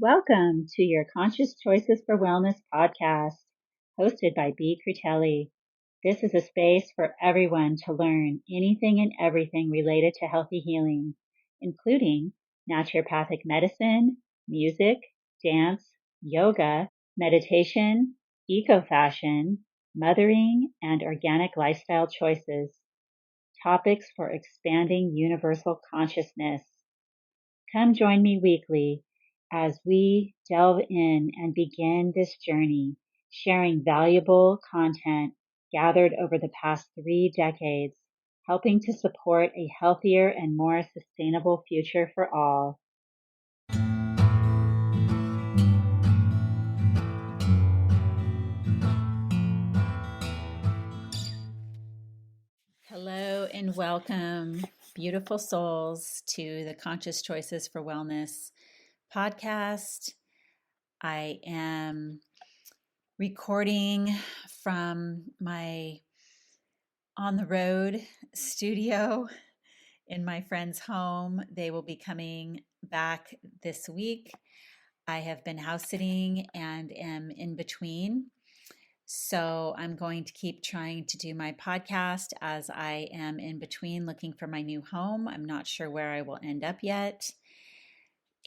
welcome to your Conscious Choices for Wellness podcast, hosted by B. Crutelli. This is a space for everyone to learn anything and everything related to healthy healing, including naturopathic medicine, music, dance, yoga, meditation, eco-fashion, mothering, and organic lifestyle choices. Topics for expanding universal consciousness. Come join me weekly as we delve in and begin this journey, sharing valuable content gathered over the past 3 decades, helping to support a healthier and more sustainable future for all. Hello and welcome, beautiful souls, to the Conscious Choices for Wellness podcast. I am recording from my on the road studio in my friend's home. They will be coming back this week. I have been house sitting and am in between. So I'm going to keep trying to do my podcast as I am in between looking for my new home. I'm not sure where I will end up yet.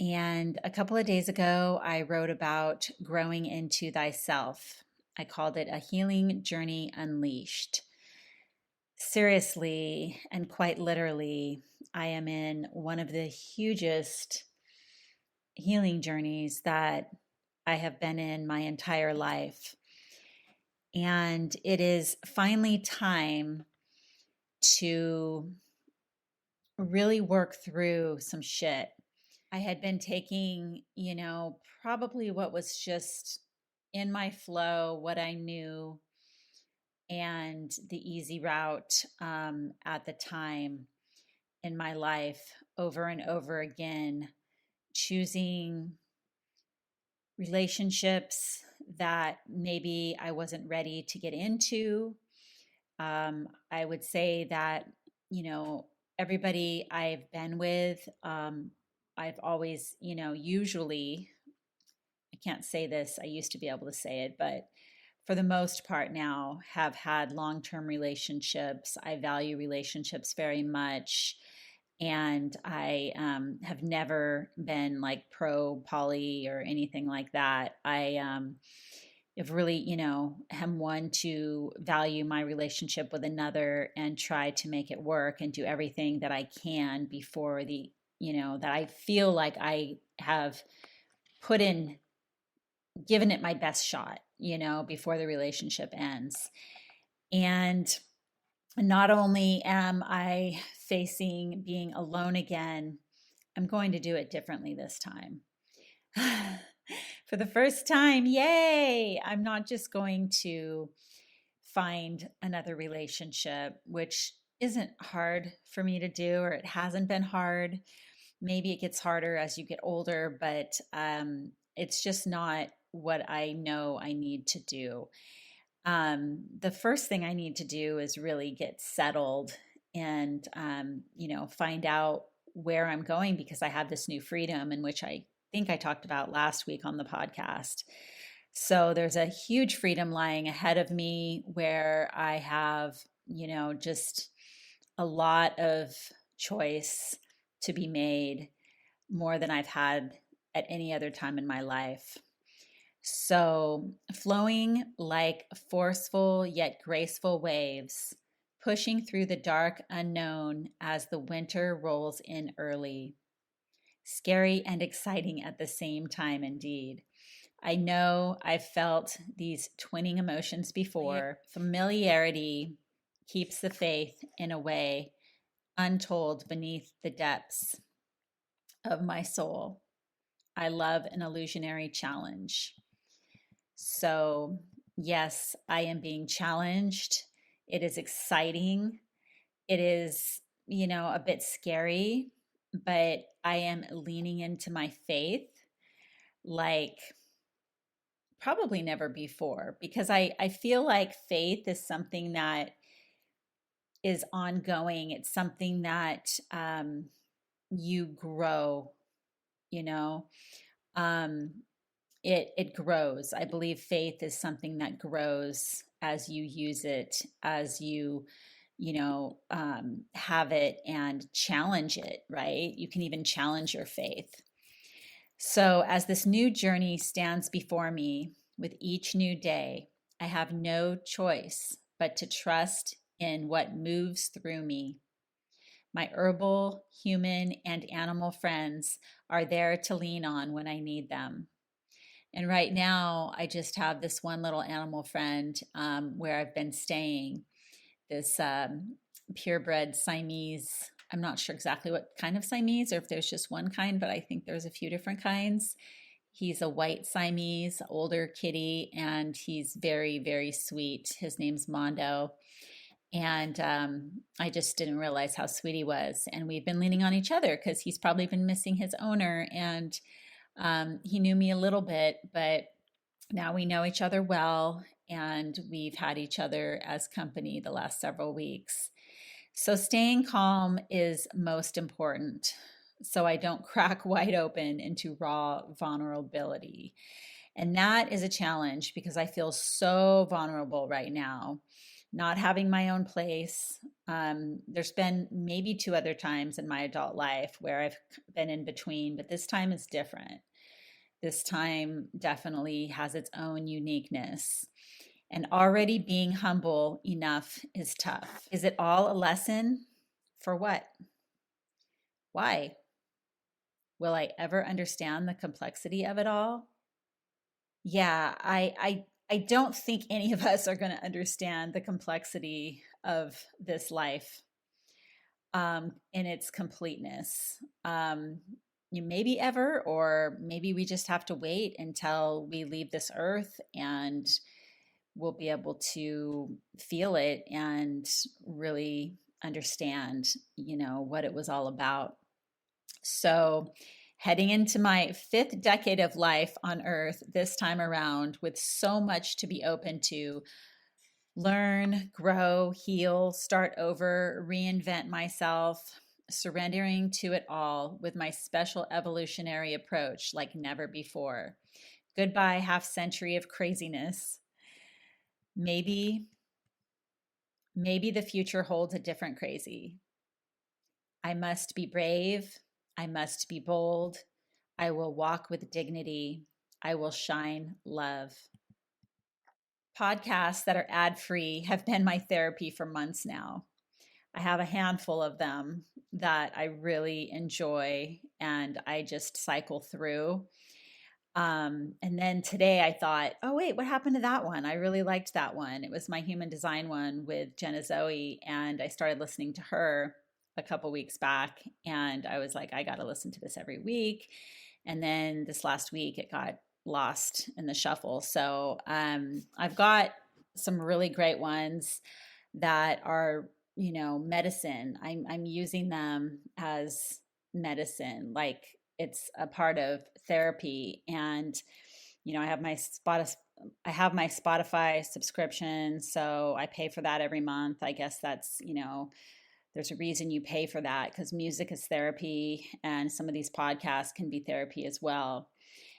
And a couple of days ago, I wrote about growing into thyself. I called it A Healing Journey Unleashed. Seriously, and quite literally, I am in one of the hugest healing journeys that I have been in my entire life. And it is finally time to really work through some shit. I had been taking, probably what was just in my flow, what I knew, and the easy route at the time in my life over and over again, choosing relationships that maybe I wasn't ready to get into. I would say that, everybody I've been with, I've always, usually, I can't say this, I used to be able to say it, but for the most part now have had long-term relationships. I value relationships very much. And I have never been like pro poly or anything like that. I have really, am one to value my relationship with another and try to make it work and do everything that I can before that I feel like I have put in, given it my best shot, before the relationship ends. And not only am I facing being alone again, I'm going to do it differently this time. For the first time, yay! I'm not just going to find another relationship, which isn't hard for me to do, or it hasn't been hard. Maybe it gets harder as you get older, but it's just not what I know I need to do. The first thing I need to do is really get settled and, find out where I'm going, because I have this new freedom, in which I think I talked about last week on the podcast. So there's a huge freedom lying ahead of me where I have, just a lot of choice to be made, more than I've had at any other time in my life. So, flowing like forceful yet graceful waves, pushing through the dark unknown as the winter rolls in early. Scary and exciting at the same time, indeed. I know I've felt these twinning emotions before. Familiarity keeps the faith in a way untold beneath the depths of my soul. I love an illusionary challenge. So, yes, I am being challenged. It is exciting. It is, a bit scary, but I am leaning into my faith like probably never before, because I feel like faith is something that is ongoing. It's something that you grow, you know. um, it grows. I believe faith is something that grows as you use it, as you have it and challenge it, right? You can even challenge your faith. So, as this new journey stands before me with each new day, I have no choice but to trust in what moves through me. My herbal, human, and animal friends are there to lean on when I need them. And right now, I just have this one little animal friend where I've been staying, this purebred Siamese. I'm not sure exactly what kind of Siamese or if there's just one kind, but I think there's a few different kinds. He's a white Siamese, older kitty, and he's very, very sweet. His name's Mondo. And I just didn't realize how sweet he was. And we've been leaning on each other because he's probably been missing his owner. And he knew me a little bit, but now we know each other well. And we've had each other as company the last several weeks. So staying calm is most important. So I don't crack wide open into raw vulnerability. And that is a challenge because I feel so vulnerable right now, not having my own place. There's been maybe two other times in my adult life where I've been in between, but this time is different. This time definitely has its own uniqueness. And already being humble enough is tough. Is it all a lesson? For what? Why? Will I ever understand the complexity of it all? Yeah, I don't think any of us are going to understand the complexity of this life in its completeness. You maybe ever, or maybe we just have to wait until we leave this earth and we'll be able to feel it and really understand, what it was all about. So, heading into my fifth decade of life on earth this time around, with so much to be open to learn, grow, heal, start over, reinvent myself, surrendering to it all with my special evolutionary approach like never before. Goodbye, half century of craziness. Maybe, maybe the future holds a different crazy. I must be brave. I must be bold. I will walk with dignity. I will shine love. Podcasts that are ad free have been my therapy for months now. I have a handful of them that I really enjoy and I just cycle through. And then today I thought, oh, wait, what happened to that one? I really liked that one. It was my human design one with Jenna Zoe. And I started listening to her a couple weeks back. And I was like, I got to listen to this every week. And then this last week it got lost in the shuffle. So I've got some really great ones that are, medicine. I'm using them as medicine. Like it's a part of therapy. And I have my Spotify subscription, so I pay for that every month. I guess that's, there's a reason you pay for that because music is therapy and some of these podcasts can be therapy as well.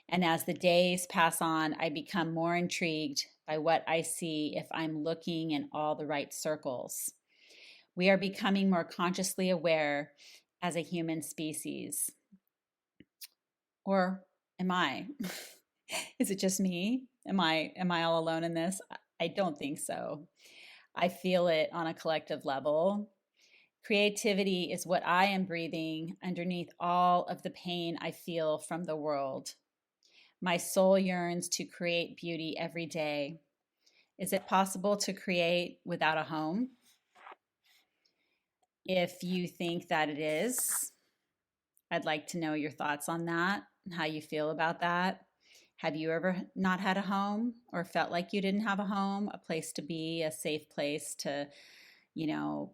And as the days pass on, I become more intrigued by what I see if I'm looking in all the right circles. We are becoming more consciously aware as a human species. Or am I? Is it just me? Am I all alone in this? I don't think so. I feel it on a collective level. Creativity is what I am breathing underneath all of the pain I feel from the world. My soul yearns to create beauty every day. Is it possible to create without a home? If you think that it is, I'd like to know your thoughts on that, how you feel about that. Have you ever not had a home or felt like you didn't have a home, a place to be, a safe place to, you know,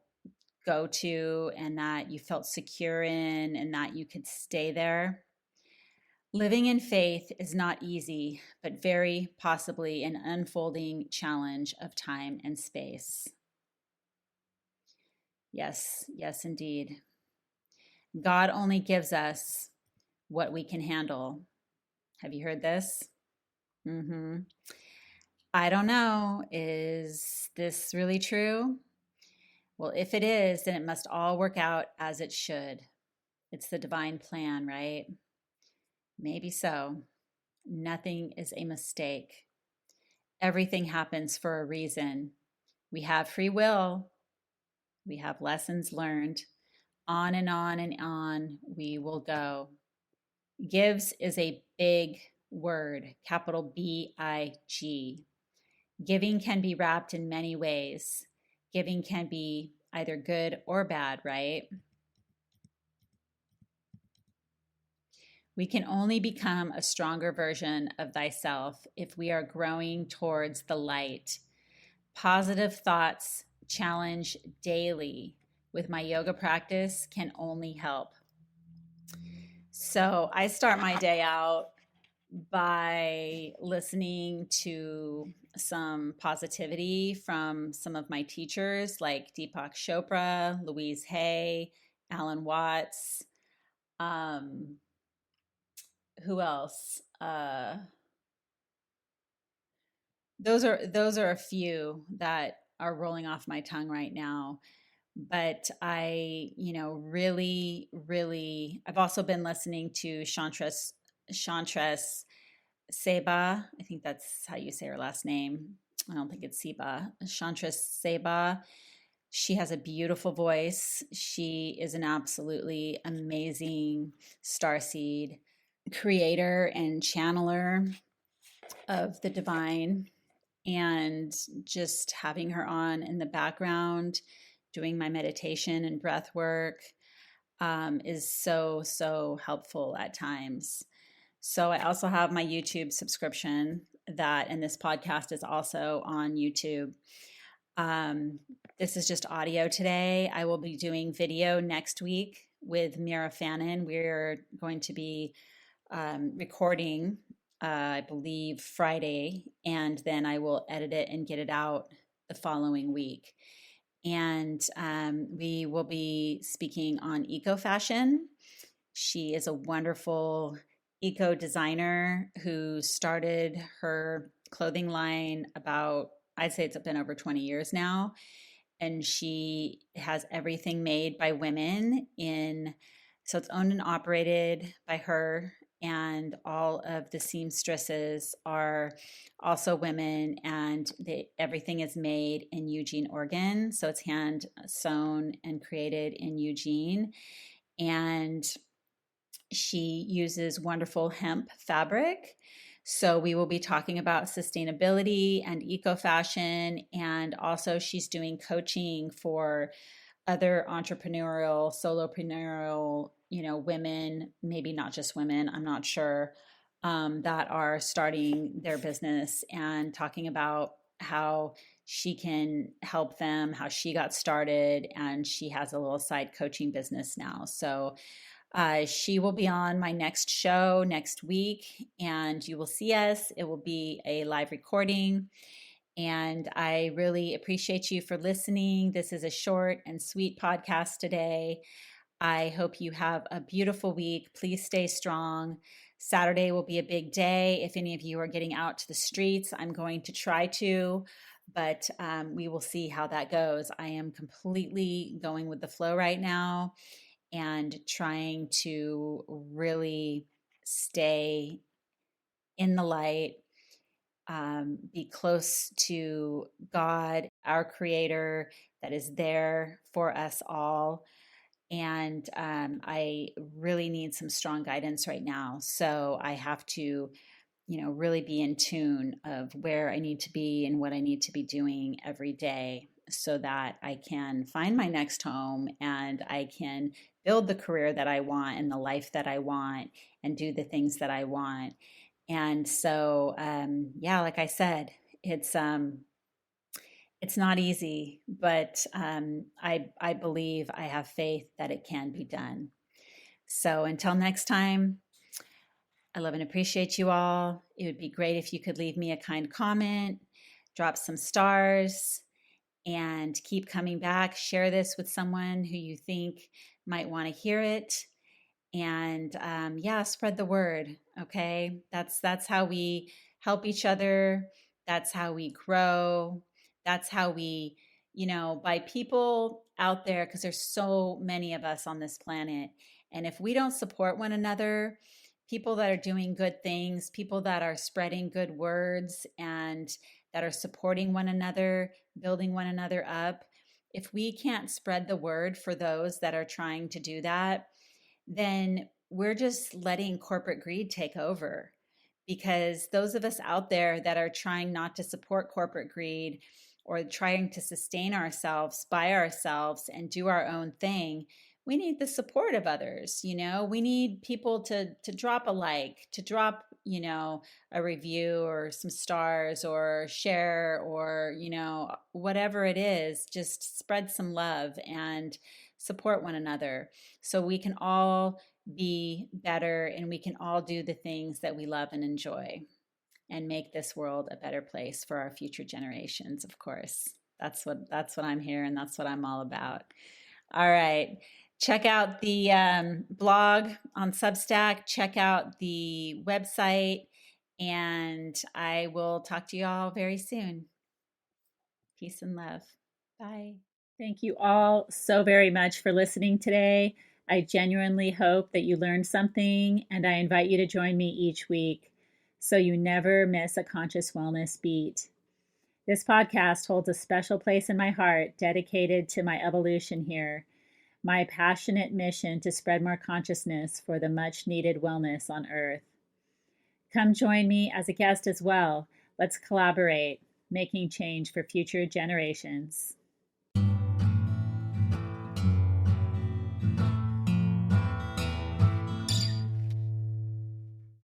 go to, and that you felt secure in and that you could stay there? Living in faith is not easy, but very possibly an unfolding challenge of time and space. Yes, yes, indeed. God only gives us what we can handle. Have you heard this? Mm-hmm. I don't know. Is this really true? Well, if it is, then it must all work out as it should. It's the divine plan, right? Maybe so. Nothing is a mistake. Everything happens for a reason. We have free will, we have lessons learned. On and on and on we will go. Gives is a big word, capital BIG. Giving can be wrapped in many ways. Giving can be either good or bad, right? We can only become a stronger version of thyself if we are growing towards the light. Positive thoughts challenge daily with my yoga practice can only help. So I start my day out by listening to some positivity from some of my teachers like Deepak Chopra, Louise Hay, Alan Watts. Um, who else? Those are a few that are rolling off my tongue right now. But I, really, really, I've also been listening to Chantress Seba. I think that's how you say her last name. I don't think it's Seba. Chantress Seba. She has a beautiful voice. She is an absolutely amazing starseed creator and channeler of the divine. And just having her on in the background, doing my meditation and breath work is so, so helpful at times. So I also have my YouTube subscription and this podcast is also on YouTube. Um, this is just audio today. I will be doing video next week with Mira Fannin. We're going to be recording, I believe, Friday, and then I will edit it and get it out the following week. And we will be speaking on eco fashion. She is a wonderful eco designer who started her clothing line about, I'd say it's been over 20 years now. And she has everything made by women so it's owned and operated by her. And all of the seamstresses are also women, and everything is made in Eugene, Oregon. So it's hand sewn and created in Eugene. And she uses wonderful hemp fabric. So we will be talking about sustainability and eco fashion. And also, she's doing coaching for other entrepreneurial, solopreneur, women, maybe not just women, I'm not sure, that are starting their business and talking about how she can help them, how she got started. And she has a little side coaching business now. So she will be on my next show next week, and you will see us. It will be a live recording. And I really appreciate you for listening. This is a short and sweet podcast today. I hope you have a beautiful week. Please stay strong. Saturday will be a big day. If any of you are getting out to the streets, I'm going to try to, but we will see how that goes. I am completely going with the flow right now and trying to really stay in the light, be close to God, our creator that is there for us all. And I really need some strong guidance right now. So I have to, really be in tune of where I need to be and what I need to be doing every day so that I can find my next home and I can build the career that I want and the life that I want and do the things that I want. And so, yeah, like I said, it's not easy, but I believe, I have faith that it can be done. So until next time, I love and appreciate you all. It would be great if you could leave me a kind comment, drop some stars, and keep coming back. Share this with someone who you think might want to hear it. And yeah, spread the word. Okay? That's how we help each other. That's how we grow. That's how we, by people out there, because there's so many of us on this planet. And if we don't support one another, people that are doing good things, people that are spreading good words and that are supporting one another, building one another up, if we can't spread the word for those that are trying to do that, then we're just letting corporate greed take over. Because those of us out there that are trying not to support corporate greed or trying to sustain ourselves by ourselves and do our own thing, we need the support of others. We need people to drop a like, to drop, a review or some stars or share, or whatever it is. Just spread some love and support one another so we can all be better and we can all do the things that we love and enjoy and make this world a better place for our future generations. Of course, that's what I'm here, and that's what I'm all about. All right, check out the blog on Substack, check out the website, and I will talk to you all very soon. Peace and love. Bye. Thank you all so very much for listening today. I genuinely hope that you learned something, and I invite you to join me each week so you never miss a conscious wellness beat. This podcast holds a special place in my heart dedicated to my evolution here, my passionate mission to spread more consciousness for the much needed wellness on Earth. Come join me as a guest as well. Let's collaborate, making change for future generations.